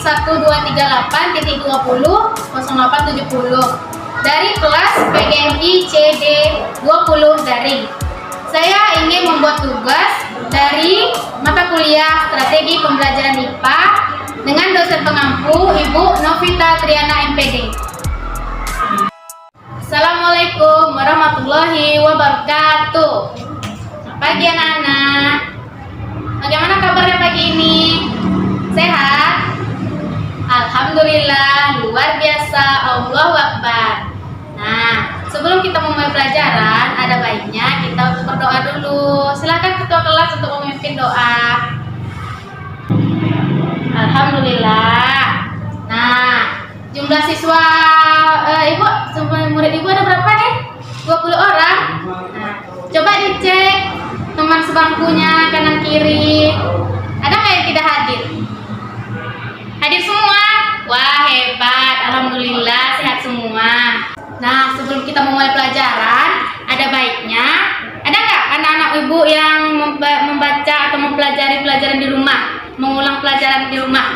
1238.200870 dari kelas PGMI CD 20 daring. Saya ingin membuat tugas dari mata kuliah Strategi Pembelajaran IPA dengan dosen pengampu Ibu Novita Triana MPD. Assalamualaikum warahmatullahi wabarakatuh. Selamat pagi anak-anak. Bagaimana kabarnya pagi ini? Sehat? Alhamdulillah, luar biasa, Allahu Akbar. Nah, sebelum kita memulai pelajaran, ada baiknya kita untuk berdoa dulu. Silakan ketua kelas untuk memimpin doa. Alhamdulillah. Nah, jumlah siswa ibu, murid ibu ada berapa nih? 20 orang. Nah, coba dicek teman sebangkunya kanan kiri. Ada nggak yang tidak hadir? Hadir semua? Wah, hebat. Alhamdulillah sehat semua. Nah, sebelum kita memulai pelajaran, ada baiknya, ada nggak anak-anak ibu yang membaca atau mempelajari pelajaran di rumah, mengulang pelajaran di rumah,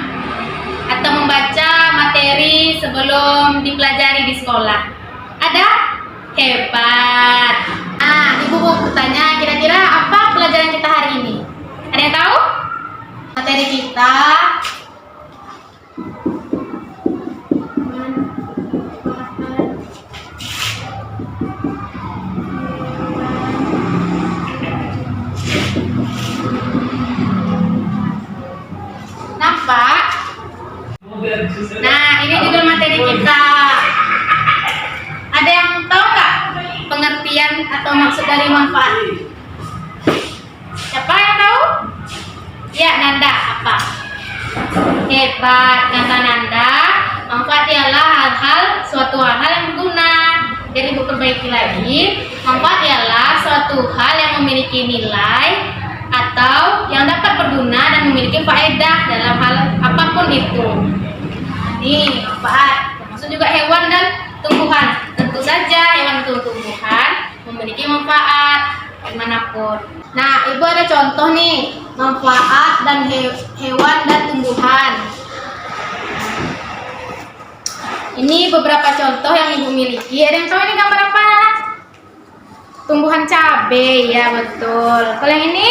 atau membaca materi sebelum dipelajari di sekolah? Ada? Hebat. Nah, ibu mau bertanya, kira-kira apa pelajaran kita hari ini? Ada yang tahu? Materi kita nampak? Nah, ini judul materi kita. Ada yang tahu nggak pengertian atau maksud dari manfaat? Siapa yang tahu? Ya, Nanda. Apa? Hebat, kata Nanda. Manfaat ialah suatu hal yang berguna. Jadi ibu perbaiki lagi. Manfaat ialah suatu hal yang memiliki nilai atau yang dapat berguna dan memiliki faedah dalam hal apapun itu. Ini manfaat. Termasuk juga hewan dan tumbuhan. Tentu saja hewan dan tumbuhan memiliki manfaat dimanapun. Nah, ibu ada contoh nih manfaat dan hewan dan tumbuhan. Ini beberapa contoh yang ibu miliki. Ada yang tahu ini gambar apa? Tumbuhan cabai, ya betul. Kalau yang ini,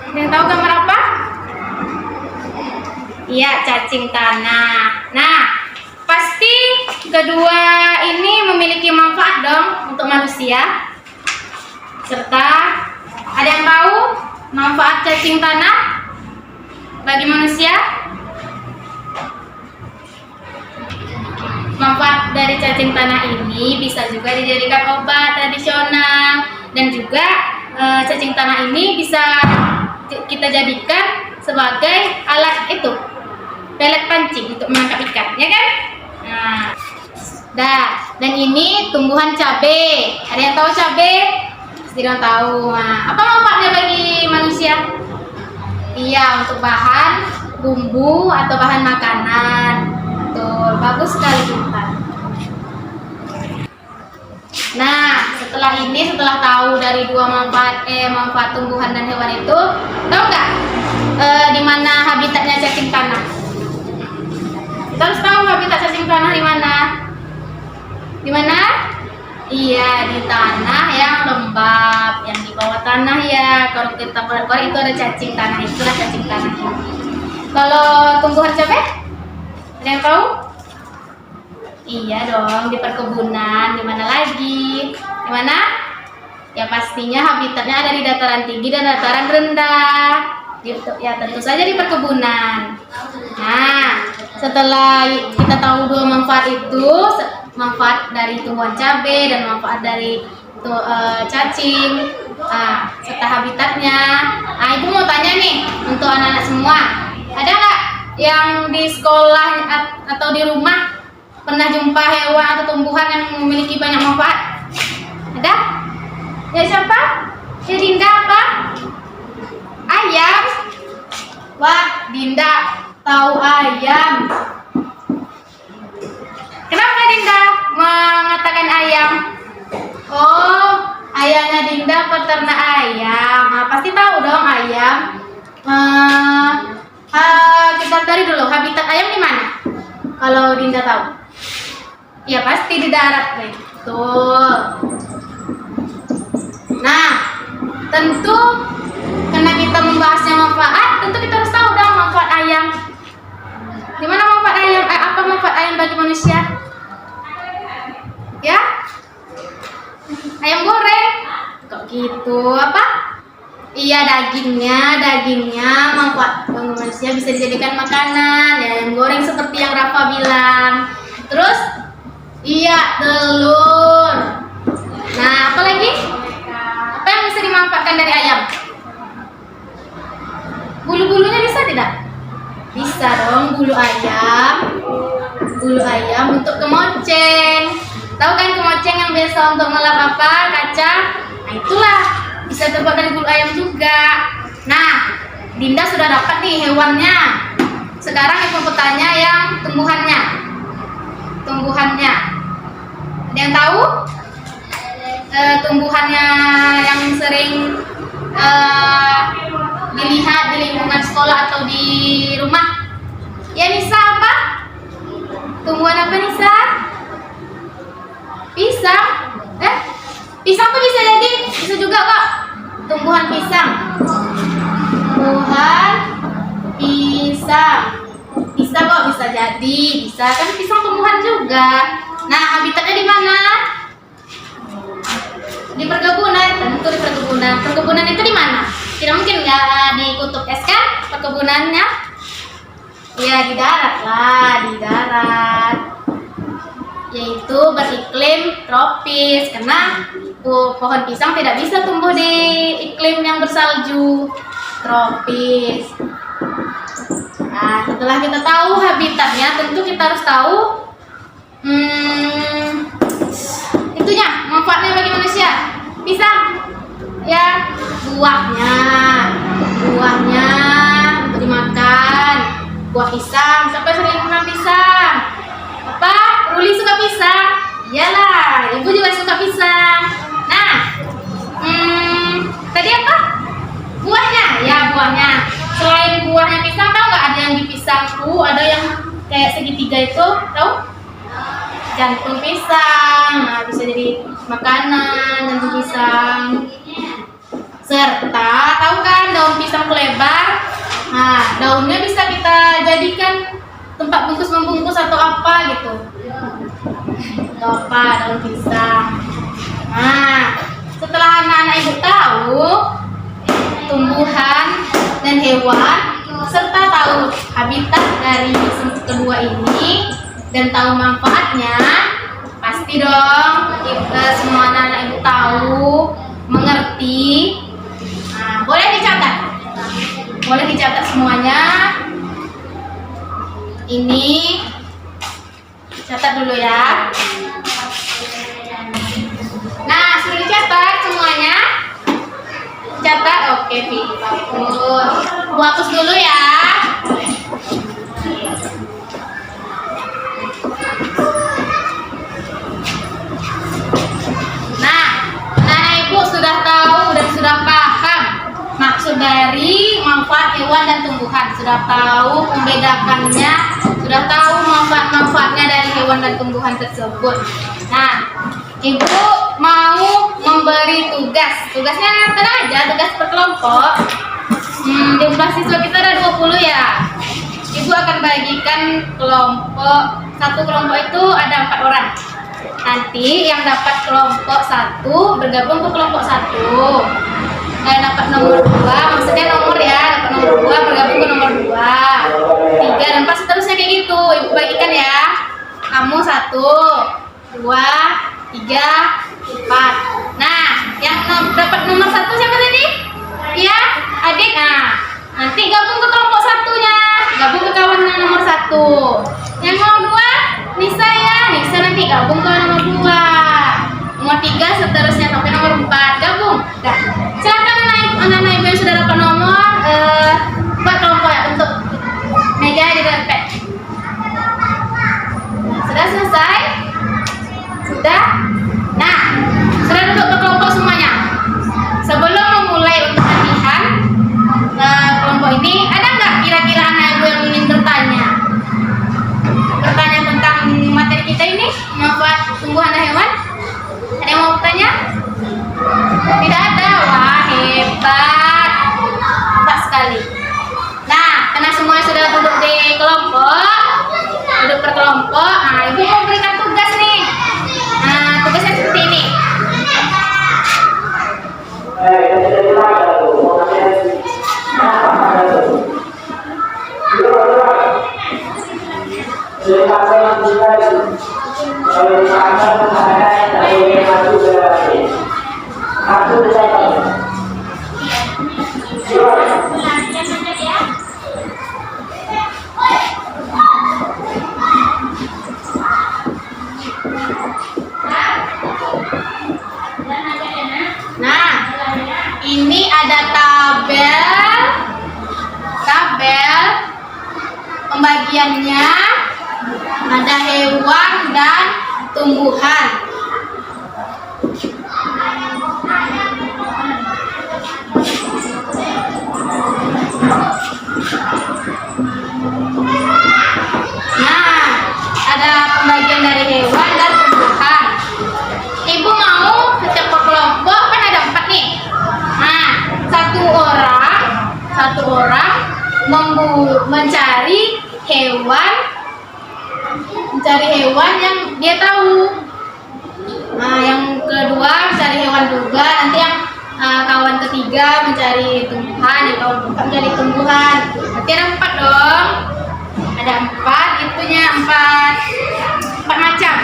ada yang tahu gambar apa? Iya, cacing tanah. Nah, pasti kedua ini memiliki manfaat dong untuk manusia. Serta ada yang tahu manfaat cacing tanah bagi manusia? Manfaat dari cacing tanah ini bisa juga dijadikan obat tradisional, dan juga cacing tanah ini bisa kita jadikan sebagai alat itu, pelet pancing untuk menangkap ikan, ya kan? Nah, dan ini tumbuhan cabai. Ada yang tahu cabai? Tidak tahu. Nah, apa manfaatnya bagi manusia? Iya, untuk bahan bumbu atau bahan makanan. Betul, bagus sekali kita. Nah, setelah tahu dari dua manfaat tumbuhan dan hewan itu, tahu nggak di mana habitatnya cacing tanah? Kita harus tahu habitat cacing tanah di mana? Di mana? Iya, di tanah yang lembab, yang di bawah tanah ya. Kalau kita keluar itu ada cacing tanah, itulah cacing tanah. Kalau tumbuhan cabai, ada yang tahu? Iya dong, di perkebunan. Di mana lagi? Di mana? Ya pastinya habitatnya ada di dataran tinggi dan dataran rendah. Ya tentu saja di perkebunan. Nah, setelah kita tahu dua manfaat itu, manfaat dari tumbuhan cabai dan manfaat dari cacing, serta habitatnya. Nah, ibu mau tanya nih untuk anak-anak semua, ada nggak yang di sekolah atau di rumah pernah jumpa hewan atau tumbuhan yang memiliki banyak manfaat? Ada? Ya siapa? Ya Dinda apa? Ayam. Wah, Dinda tahu ayam. Kenapa Dinda mengatakan ayam? Oh, ayahnya Dinda peternak ayam. Nah, pasti tahu dong ayam. Kita cari dulu, habitat ayam di mana? Kalau Dinda tahu. Ya pasti di darat nih. Tuh. Nah, tentu karena kita membahasnya manfaat, tentu kita harus tahu dong manfaat ayam. Gimana manfaat ayam? Apa manfaat ayam bagi manusia? Ya? Ayam goreng. Kok gitu? Apa? Iya, dagingnya manfaat bagi manusia bisa dijadikan makanan. Ya, ayam goreng seperti yang Rafa bilang. Terus, iya, telur. Nah, apa lagi? Apa yang bisa dimanfaatkan dari ayam? Bulu-bulunya bisa tidak? Bisa dong, bulu ayam untuk kemoceng. Tahu kan kemoceng yang biasa untuk ngelap apa? Kaca. Nah, itulah bisa terbuat dari bulu ayam juga. Nah, Dinda sudah dapat nih hewannya. Sekarang Ibu bertanya yang tumbuhannya. Ada yang tahu? Tumbuhannya yang sering dilihat di lingkungan sekolah atau di rumah. Ya, Nisa, apa? Tumbuhan apa, Nisa? Pisang. Pisang tuh bisa juga kok. Tumbuhan pisang. Bisa kok, bisa jadi. Bisa kan pisang tumbuhan juga. Nah, habitatnya di mana? Di perkebunan. Tentu di perkebunan. Perkebunan itu di mana? Tidak mungkin ya di kutub es kan perkebunannya. Ya di darat lah, di darat. Yaitu beriklim tropis karena pohon pisang tidak bisa tumbuh di iklim yang bersalju, tropis. Nah, setelah kita tahu habitatnya, tentu kita harus tahu itunya, manfaatnya bagi manusia. Pisang, ya, buahnya untuk dimakan. Buah pisang, siapa yang sering makan pisang? Apa? Ruli suka pisang? Iyalah, Ibu juga suka pisang. Nah, tadi apa? Buahnya, ya buahnya. Selain buahnya pisang, tahu nggak ada yang di pisang tuh, ada yang kayak segitiga itu, tahu? Jantung pisang, nah bisa jadi makanan jantung pisang. Serta tahu kan daun pisang lebar? Nah, daunnya bisa kita jadikan tempat bungkus membungkus atau apa gitu. Atau apa daun pisang. Nah, setelah anak-anak Ibu tahu tumbuhan dan hewan serta tahu habitat dari kedua ini dan tahu manfaatnya, pasti dong kita semua anak-anak Ibu tahu, mengerti. Nah, boleh dicatat semuanya. Ini catat dulu ya. Nah, sudah dicatat semuanya? Catat, oke, bagus. Bu hapus dulu ya. Nah, Ibu sudah tahu dan sudah paham maksud dari manfaat hewan dan tumbuhan. Sudah tahu membedakannya, sudah tahu manfaat-manfaatnya dari hewan dan tumbuhan tersebut. Nah, Ibu mau memberi tugas. Tugasnya tenang aja, tugas per kelompok. Jumlah siswa kita ada 20 ya. Ibu akan bagikan satu kelompok itu ada 4 orang. Nanti yang dapat kelompok 1 bergabung ke kelompok 1. Yang dapat nomor 2, maksudnya nomor ya, dapat nomor 2 bergabung ke nomor 2, 3 dan pas seterusnya kayak gitu. Ibu bagikan ya. Kamu 1, 2, 3, 4. Nah, yang dapat nomor 1 siapa tadi? Iya, adik. Nah, nanti gabung ke kelompok 1-nya, gabung ke kawan yang nomor 1. Yang nomor 2, Nisa ya. Nisa nanti gabung ke nomor 2. Nomor 3 seterusnya sampai nomor 4 gabung. Nah, silakan anak-anak Ibu yang sudah dapat nomor buat kelompok ya untuk meja di dompet. Sudah selesai? Sudah? Nah, sudah duduk ke kelompok semuanya. Sebelum memulai untuk latihan kelompok ini, ada nggak kira-kira anak Ibu yang ingin bertanya? bagiannya ada hewan dan tumbuhan. Nah, ada pembagian dari hewan dan tumbuhan. Ibu mau setiap kelompok kan ada 4 nih. Nah, satu orang mencari hewan yang dia tahu. Nah, yang kedua mencari hewan juga. Nanti yang kawan ketiga mencari tumbuhan, yang kawan keempat mencari tumbuhan. Berarti ada 4 dong. Ada 4, itunya 4 macam.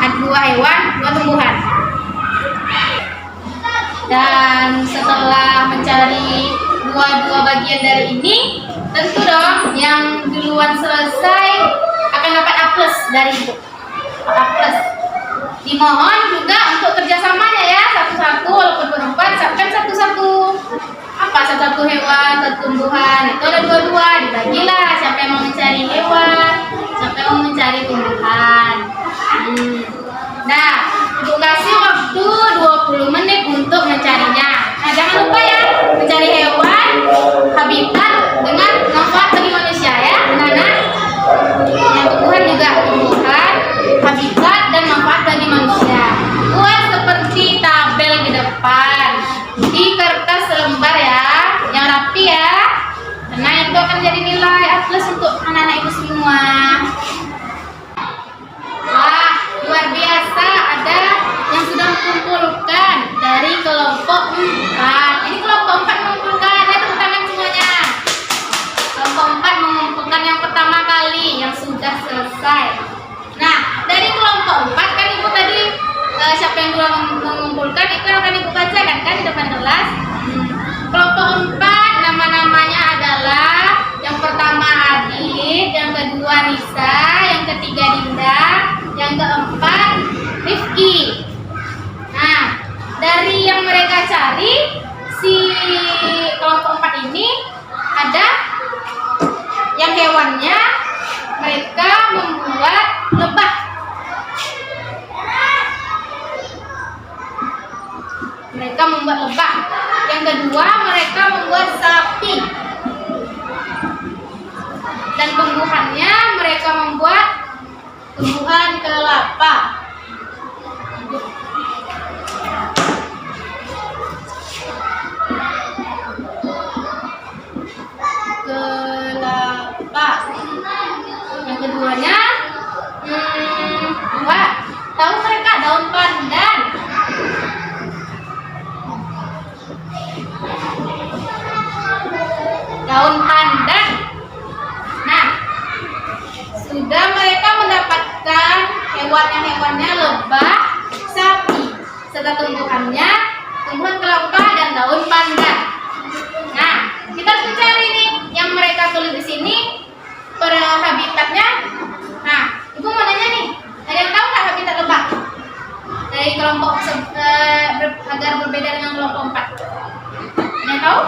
Ada 2 hewan, 2 tumbuhan. Dan setelah mencari dua bagian dari ini, tentu dong yang duluan selesai akan dapat A+ dari Ibu. A+. Dimohon juga untuk kerjasamanya ya, satu-satu walaupun berempat, siapkan satu-satu. Apa satu hewan, satu tumbuhan, itu ada 2-2, dibagilah siapa yang mau mencari hewan, siapa yang mau mencari tumbuhan. Nah, Ibu kasih waktu 20 menit untuk mencarinya. Nah, jangan lupa ya, mencari hewan, habitat dengan manfaat bagi manusia ya, anak-anak. Yang tumbuhan juga tumbuhan, habitat dan manfaat bagi manusia. Buat seperti tabel di depan di kertas selembar ya, yang rapi ya, karena itu akan jadi nilai A+ untuk anak-anak Ibu semua. Wah, luar biasa, ada yang sudah mengumpulkan dari kelompok 4. Ini kelompok 4 mengumpulkan, ya tepuk tangan semuanya. Kelompok 4 mengumpulkan yang pertama kali, yang sudah selesai. Nah, dari kelompok 4 kan Ibu tadi siapa yang dulu mengumpulkan itu akan Ibu bacakan kan di depan kelas. Kelompok 4 nama-namanya adalah yang pertama Adit, yang kedua Nisa, yang ketiga Dinda, yang keempat Rifki. Nah, dari yang mereka cari, si kelompok 4 ini ada yang hewannya mereka membuat lebah. Mereka membuat lebah. Yang kedua mereka membuat sapi. Dan tumbuhannya mereka membuat tumbuhan kelapa. Yang keduanya tahu mereka daun pandan. Daun pandan. Nah, sudah mereka mendapatkan hewannya lebah, sapi, serta tumbuhan kelapa dan daun pandan. Nah, kita harus mencari nih yang mereka tulis di sini per habitatnya. Nah, Ibu mau nanya nih, ada yang tahu nggak habitat lebah dari kelompok agar berbeda dengan kelompok 4? Ada yang tahu?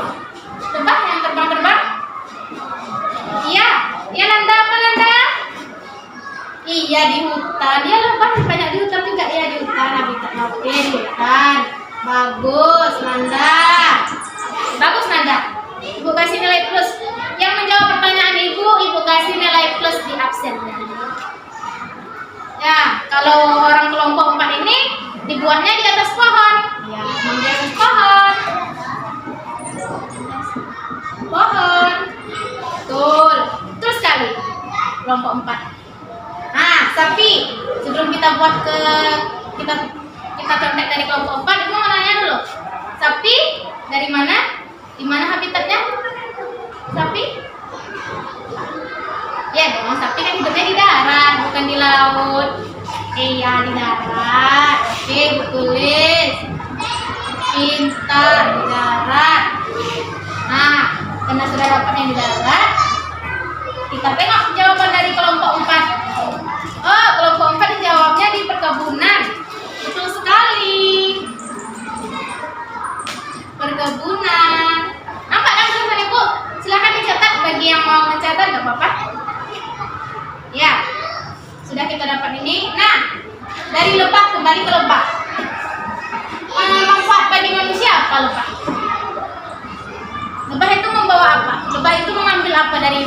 Lebah yang terbang-terbang? Iya, Nanda, apa Nanda? Iya, di hutan. Ya, lebah banyak di hutan juga ya, di hutan habitatnya. Oke, di hutan. Bagus, Nanda. Bagus, Nanda. Ibu kasih nilai plus. Yang menjawab pertanyaan Ibu kasih nilai plus di absennya. Ya, kalau orang kelompok 4 ini dibuatnya di atas pohon. Ya, di atas pohon. Pohon. Betul. Terus sekali. Kelompok 4. Nah, sapi. Sebelum kita buat kita contek dari kelompok 4, Ibu mau nanya dulu. Sapi dari mana? Di mana habitatnya? Sapi? Ya dong, sapi kan hidupnya di darat, bukan di laut. Iya, di darat. Oke, Bu tulis. Pintar, di darat. Nah, karena sudah dapat yang di darat, kita tengok jawaban dari kelompok 4. Oh, kelompok 4 dijawabnya di perkebunan. Betul sekali. Perkebunan. Nampak kan tulisan Ibu? Silahkan dicatat, bagi yang mau mencatat gak apa-apa. Dari lebah kembali ke lebah. Manfaat bagi manusia apa lebah? Lebah itu membawa apa? Lebah itu mengambil apa dari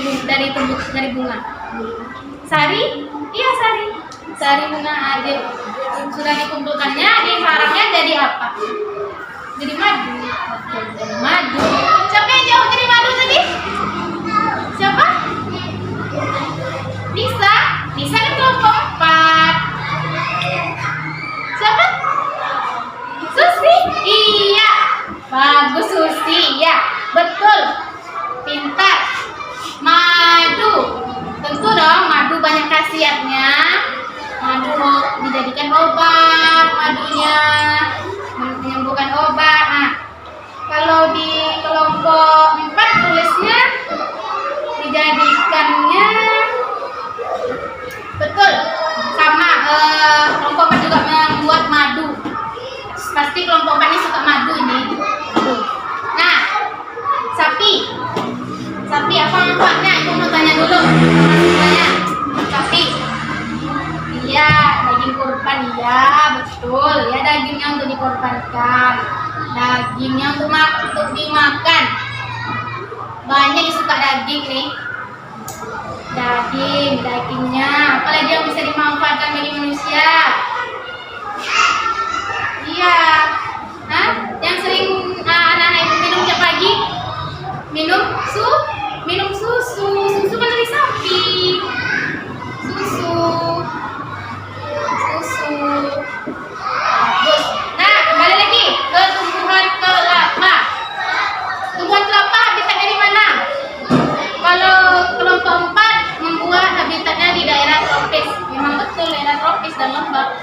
bunga? Sari? Iya, sari. Sari bunga aja. Sudah dikumpulkannya, di sarangnya jadi apa? Jadi madu. Jadi madu. Siapa yang jauh jadi madu tadi? Siapa? Nisa. Nisa kan kelompok 4. Siapa? Susi. Iya. Bagus Susi. Iya. Betul. Pintar. Madu. Tentu dong, madu banyak khasiatnya. Madu dijadikan obat, madunya menyembuhkan obat. Nah, kalau di kelompok 4 tulisnya dijadikannya betul sama kelompok 4 juga membuat madu. Pasti kelompok 4 ini suka madu ini. Nah, sapi apa manfaatnya? Ibu mau tanya dulu. Sapi. Iya, daging kurban, iya betul. Ya, dagingnya untuk dikorbankan, dagingnya untuk dimakan. Banyak yang suka daging nih. Dagingnya. Apalagi yang bisa dimanfaatkan bagi manusia? Iya. Hah? Yang sering anak-anak ibu minum tiap pagi? Minum susu. Susu kan dari sapi. Susu. Bagus. Nah, kembali lagi ke tumbuhan kelapa. Tumbuhan kelapa habitatnya di mana? Kalau kelompok 4 membuat habitatnya di daerah tropis. Memang betul, daerah tropis dan lembab.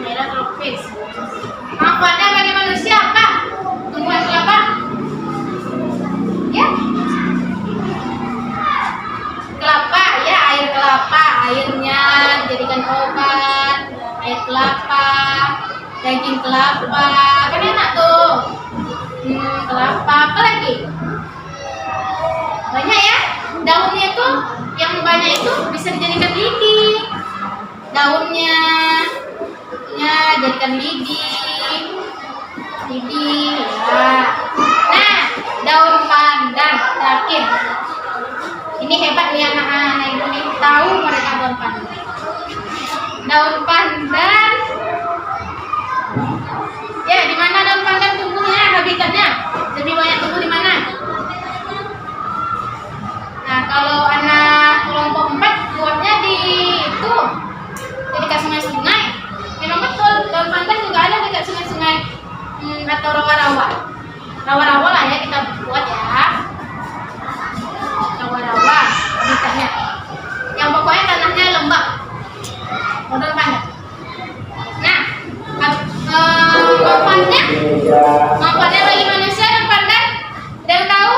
Daerah tropis. Manfaatnya bagi manusia apa? Tumbuhan kelapa. Ya. Kelapa, ya, air kelapa, airnya dijadikan obat, air kelapa, daging kelapa, kan enak tuh. Kelapa, apa lagi? Banyak ya. Daunnya itu, yang banyak itu bisa dijadikan lidi. Daunnya, jadikan lidi, ya. Nah, daun pandan terakhir. Ini hebat nih anak-anak ibu nih, tahu mereka daun pandan. Daun pandan. Ya, di mana daun pandan tumbuhnya, habitatnya? Lebih banyak tumbuh di mana? Nah, kalau anak kelompok 4 buatnya di itu, di dekat sungai-sungai. Memang betul, daun pandan juga ada dekat sungai-sungai atau rawa-rawa. Rawa-rawa lah ya kita buat ya. Rawa-rawa habitatnya. Yang pokoknya tanahnya lembab. Daun pandan. Nah, manfaatnya bagi manusia daun pandan. Ada yang tahu?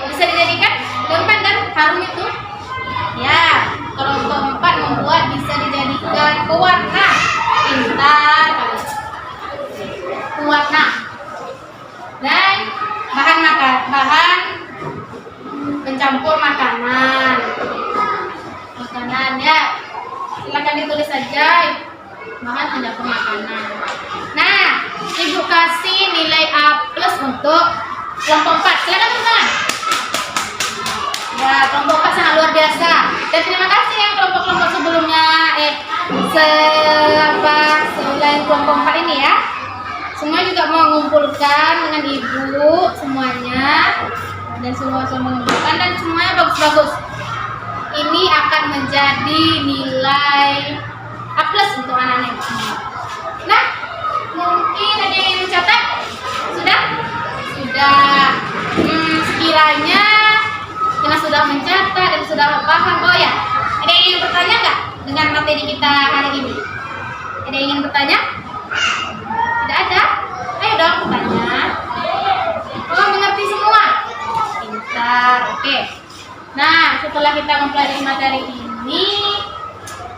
Bisa dijadikan daun pandan harum itu? Ya, kelompok 4 membuat bisa dijadikan pewarna. Pintar kali. Pewarna. Dan bahan pencampur makanan ya, silakan ditulis saja bahan pencampur makanan. Nah, ibu kasih nilai A+ untuk kelompok 4. Silakan teman-teman. Ya, kelompok 4 sangat luar biasa. Dan terima kasih yang kelompok-kelompok sebelumnya selain kelompok 4 ini ya. Semua juga mengumpulkan dengan ibu semuanya, dan semua mengumpulkan dan semuanya bagus-bagus. Ini akan menjadi nilai A+ untuk anak-anak ibu semua. Nah, mungkin ada yang ingin mencatat? Sudah? Sekiranya karena sudah mencatat dan sudah paham, oh ya, ada yang ingin bertanya nggak dengan materi kita hari ini? Ada yang ingin bertanya? Tidak ada? Ayo dong bertanya. Oh, mengerti semua? Pintar, oke. Nah, setelah kita mempelajari materi ini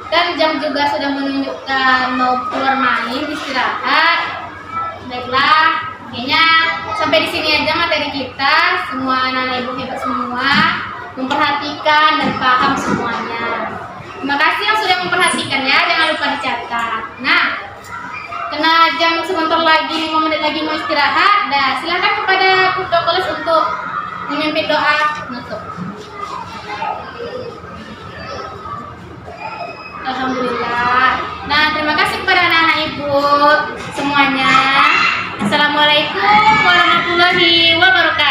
dan jam juga sudah menunjukkan mau keluar main, istirahat. Baiklah, kayaknya Sampai di sini aja materi kita. Semua anak-anak ibu hebat semua, memperhatikan dan paham semuanya. Terima kasih yang sudah memperhatikan ya, jangan lupa dicatat. Nah, kena jam sebentar lagi, 5 menit lagi mau istirahat. Dah, silakan kepada protokolis untuk memimpin doa penutup. Alhamdulillah. Nah, terima kasih kepada anak-anak ibu semuanya. Assalamualaikum warahmatullahi wabarakatuh.